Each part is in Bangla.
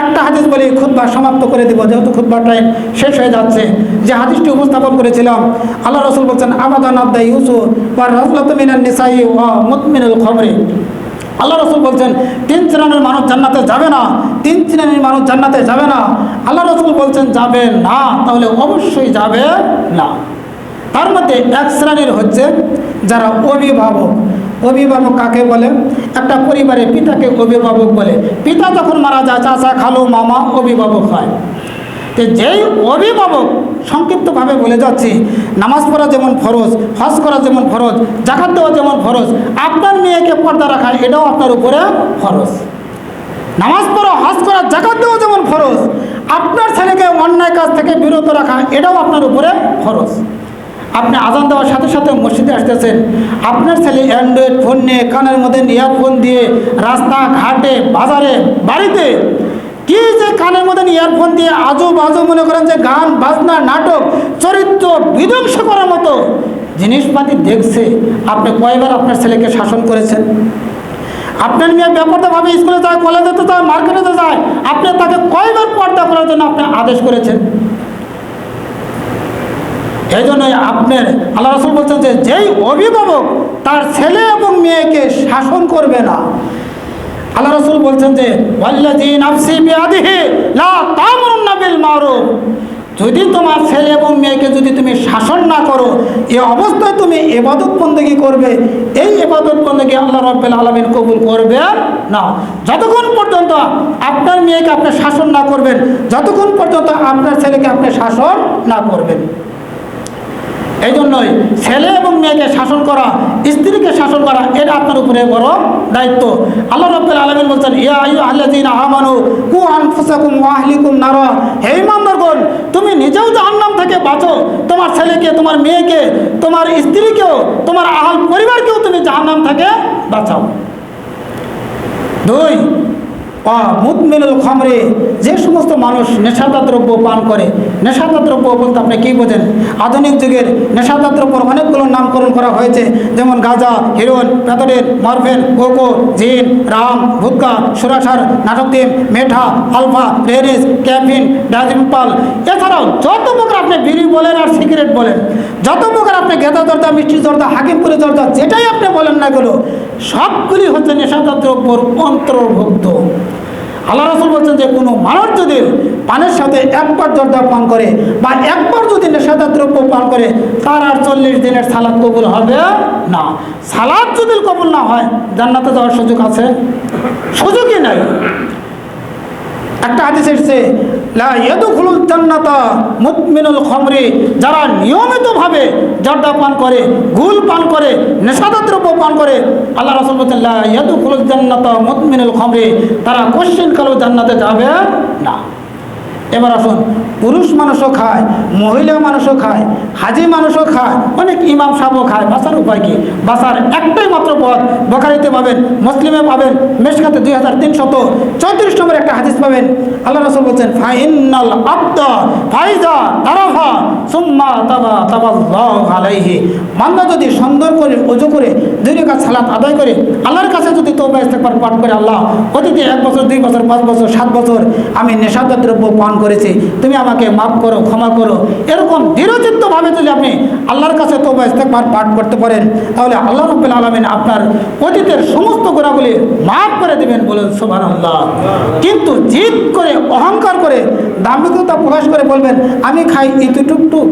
একটা হাদিস বলে খুতবা সমাপ্ত করে দিব, যেহেতু খুতবার টাইম শেষ হয়ে যাচ্ছে। যে হাদিসটি উপস্থাপন করেছিলাম, আল্লাহ রাসূল বলছেন আবাদান আবদা ইউসুফ ওয়া রাজলাতু মিনান নিসাই ওয়া মুতমিনুল খমরি। আল্লাহ রাসূল বলছেন 3 শ্রেণীর মানুষ জান্নাতে যাবে না, 3 শ্রেণীর মানুষ জান্নাতে যাবে না। আল্লাহ রাসূল বলছেন যাবে না, তাহলে অবশ্যই যাবে না। তার মধ্যে এক শ্রেণীর হচ্ছে যারা অভিভাবক। অভিভাবক কাকে বলে? একটা পরিবারে পিতাকে অভিভাবক বলে। পিতা যখন মারা যায় চাচা খালু মামা অভিভাবক হয়। তো যেই অভিভাবক, সংক্ষিপ্তভাবে বলে যাচ্ছি, নামাজ পড়া যেমন ফরজ, হজ করা যেমন ফরজ, জাকাত দেওয়া যেমন ফরজ, আপনার মেয়েকে পর্দা রাখা এটাও আপনার উপরে ফরজ। নামাজ পড়া, হজ করা, জাকাত দেওয়া যেমন ফরজ, আপনার ছেলেকে অন্যায় কাজ থেকে বিরত রাখা এটাও আপনার উপরে ফরজ। আপনি আজান দেওয়ার সাথে সাথে মসজিদে আসতেছেন, আপনার ছেলে অ্যান্ড্রয়েড ফোন নিয়ে কানের মধ্যে ইয়ারফোন দিয়ে রাস্তা ঘাটে বাজারে বাড়িতে কি যে কানের মধ্যে ইয়ারফোন দিয়ে আজও বাজও মনে করেন যে গান বাজনা নাটক চরিত্র বিধ্বংস করার মতো জিনিসপাতি দেখছে, আপনি কয়বার আপনার ছেলেকে শাসন করেছেন? আপনার মেয়ে ব্যাপারটাভাবে স্কুলে যায়, কলেজে যায়, মার্কেটে যায়, আপনি তাকে কয়বার পর্দা করার জন্য আপনি আদেশ করেছেন? এই জন্যই আপনার আল্লাহ রাসূল বলছেন যে যেই অভিভাবক তার ছেলে এবং মেয়েকে শাসন করবে না, আল্লাহ রাসূল বলছেন যে ওয়াল্লাযী নাফসি বিয়াদিহি লা তা'মুরুন্না বিল মারুফ। যদি তোমার ছেলে এবং মেয়েকে যদি তুমি শাসন না করো, এই অবস্থায় তুমি ইবাদত বন্দেগী করবে, এই ইবাদত বন্দেগী আল্লাহ রাব্বুল আলামিন কবুল করবেন না। যতক্ষণ পর্যন্ত আপনার মেয়েকে আপনি শাসন না করবেন, যতক্ষণ পর্যন্ত আপনার ছেলেকে আপনি শাসন না করবেন। এই জন্যই ছেলে এবং মেয়েকে শাসন করা, স্ত্রীকে শাসন করা এটা আপনার উপরে বড় দায়িত্ব। আল্লাহ রাব্বুল আলামিন বলছেন ইয়া আইয়ুহাল্লাযীনা আমানু কু আনফুসাকুম ওয়া আহলিকুম নারা। হে ঈমানদারগণ, তুমি নিজেও জাহান্নাম থেকে বাঁচো, তোমার ছেলেকে, তোমার মেয়েকে, তোমার স্ত্রীকেও, তোমার আহল পরিবারকেও তুমি জাহান্নাম থেকে বাঁচাও। 2 মুতমিনুল খমরে, যে সমস্ত মানুষ নেশাদার দ্রব্য পান করে। নেশাদার দ্রব্য বলতে আপনি কী বোঝেন? আধুনিক যুগের নেশাদার দ্রব্যর অনেকগুলো নামকরণ করা হয়েছে, যেমন গাঁজা, হেরোইন, প্যাথোডিন, মরফিন, কোকো, জিন, রাম, ভুক্কা, সুরাসার, নাটকটিম, মেঠা, আলফা, রেরিস, ক্যাফিন, ডায়াজিপাল, এছাড়াও যত প্রকার আপনি বিড়ি বলেন আর সিগারেট বলেন, যত প্রকার আপনি গেঁদা জর্দা, মিষ্টি জর্দা, হাকিমপুরি জর্দা, যেটাই আপনি বলেন না গেল, সবগুলি হচ্ছে নেশাদার দ্রব্যর অন্তর্ভুক্ত। আল্লাহ রাসূল বলছেন যে কোনো মানুষ যদি পানের সাথে একবার জর্দা পান করে বা একবার যদি নেশাদার দ্রব্য পান করে, তার আর 40 দিনের সালাত কবুল হবে না। সালাত যদি কবুল না হয়, জান্নাতে যাওয়ার সুযোগ আছে? সুযোগই নাই। একটা হাদিস এসেছে লা ইয়াদখুলুল জান্নাতা মুতমিনুল খমরি, যারা নিয়মিতভাবে জর্দা পান করে, গুল পান করে, নেশাদার দ্রব্য পান করে, আল্লাহ রাসূল বলেন লা ইয়াদখুলুল জান্নাতা মুতমিনুল খমরি, তারা কোশ্চিনকালেও জান্নাতে যাবে না। এবার আসুন, পুরুষ মানুষও খায়, মহিলা মানুষও খায়, হাজি মানুষও খায়, অনেক ইমাম সাহেবও খায়। বাঁচার উপায় কি? বাঁচার একটাই মাত্র পথ, বুখারীতে পাবেন, মুসলিমে পাবেন, মিশকাতে 2334 নম্বর একটা হাদিস পাবেন। আল্লাহ রাসূল বলছেন ফাইন্নাল আবদা ফাইজা তারাফা সুম্মা তাবাল্লাহু আলাইহি। বান্দা যদি সুন্দর করে ওযু করে 2 রাকাত সালাত আদায় করে আল্লাহর কাছে যদি তওবা ইস্তেগফার পাঠ করে, আল্লাহ অতীতে 1 বছর, 2 বছর, 5 বছর, 7 বছর আমি নেশাদার দ্রব্য পান করেছি, তুমি আমাকে মাফ করো, ক্ষমা করো, এরকম দৃঢ়চিত্তভাবে যদি আপনি আল্লাহর কাছে তওবা ইস্তেগফার পাঠ করতে পারেন, তাহলে আল্লাহ রাব্বুল আলামিন আপনার অতীতের সমস্ত গুনাহগুলি মাফ করে দেবেন। বলেন সুবহানাল্লাহ। কিন্তু জিদ করে, অহংকার করে, দাম্ভিকতা প্রকাশ করে বলবেন আমি খাই এতটুকটুক,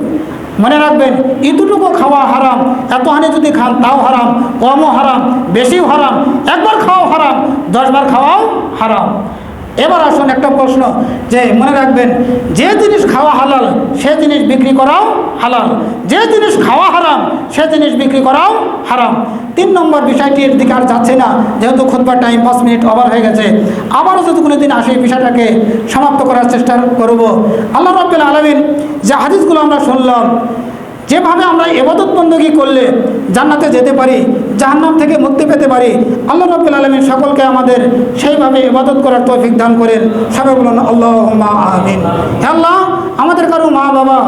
মনে রাখবেন এতটুকু খাওয়া হারাম, এত হানি যদি খান তাও হারাম, কমও হারাম, বেশিও হারাম, একবার খাওয়াও হারাম, 10 বার খাওয়াও হারাম। এবার আসুন একটা প্রশ্ন, যে মনে রাখবেন যে জিনিস খাওয়া হালাল সে জিনিস বিক্রি করাও হালাল, যে জিনিস খাওয়া হারাম সে জিনিস বিক্রি করাও হারাম। 3 নম্বর বিষয়টির দিকে আর যাচ্ছে না, যেহেতু খুতবার টাইম 5 মিনিট ওভার হয়ে গেছে। আবারও যদি কোনো দিন আসে এই বিষয়টাকে সমাপ্ত করার চেষ্টা করব। আল্লাহ রাব্বুল আলামিন যে হাদিসগুলো আমরা শুনলাম, যেভাবে আমরা ইবাদত বندگی করলে জান্নাতে যেতে পারি, জাহান্নাম থেকে মুক্তি পেতে পারি, আল্লাহ রাব্বুল আলামিন সকলকে আমাদের সেইভাবে ইবাদত করার তৌফিক দান করেন। সবাই বলুন আল্লাহুম্মা আমিন। হে আল্লাহ, আমাদের কারো মা বাবা,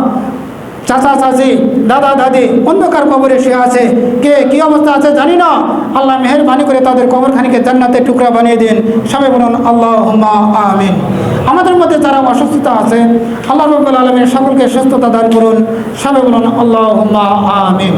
চাচা চাচি, দাদা দাদি অন্ধকার কবরে শুয়ে আছে, কে কী অবস্থা আছে জানি না, আল্লাহ মেহেরবানি করে তাদের কবরখানিকে জান্নাতের টুকরা বানিয়ে দিন। সবাই বলুন আল্লাহুম্মা আমিন। আমাদের মধ্যে যারা অসুস্থতা আছে আল্লাহ রাব্বুল আলামিন সকলকে সুস্থতা দান করুন। সবাই বলুন আল্লাহুম্মা আমিন।